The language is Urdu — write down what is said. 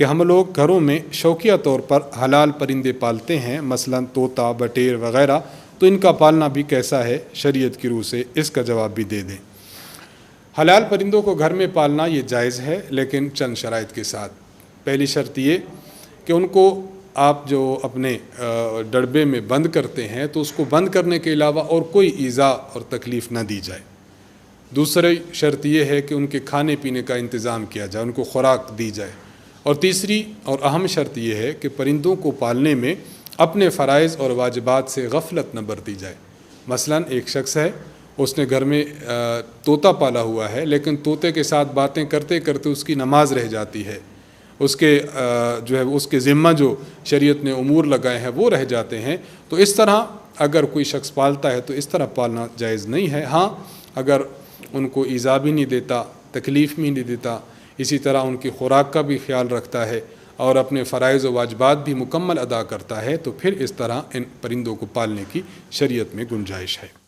کہ ہم لوگ گھروں میں شوقیہ طور پر حلال پرندے پالتے ہیں، مثلا طوطا، بٹیر وغیرہ، تو ان کا پالنا بھی کیسا ہے شریعت کی روح سے، اس کا جواب بھی دے دیں۔ حلال پرندوں کو گھر میں پالنا یہ جائز ہے، لیکن چند شرائط کے ساتھ۔ پہلی شرط یہ کہ ان کو آپ جو اپنے ڈڑبے میں بند کرتے ہیں تو اس کو بند کرنے کے علاوہ اور کوئی ایذا اور تکلیف نہ دی جائے۔ دوسری شرط یہ ہے کہ ان کے کھانے پینے کا انتظام کیا جائے، ان کو خوراک دی جائے۔ اور تیسری اور اہم شرط یہ ہے کہ پرندوں کو پالنے میں اپنے فرائض اور واجبات سے غفلت نہ برتی جائے۔ مثلا ایک شخص ہے، اس نے گھر میں طوطا پالا ہوا ہے، لیکن طوطے کے ساتھ باتیں کرتے کرتے اس کی نماز رہ جاتی ہے، اس کے ذمہ جو شریعت نے امور لگائے ہیں وہ رہ جاتے ہیں۔ تو اس طرح اگر کوئی شخص پالتا ہے تو اس طرح پالنا جائز نہیں ہے۔ ہاں، اگر ان کو ایذا بھی نہیں دیتا، تکلیف بھی نہیں دیتا، اسی طرح ان کی خوراک کا بھی خیال رکھتا ہے اور اپنے فرائض و واجبات بھی مکمل ادا کرتا ہے، تو پھر اس طرح ان پرندوں کو پالنے کی شریعت میں گنجائش ہے۔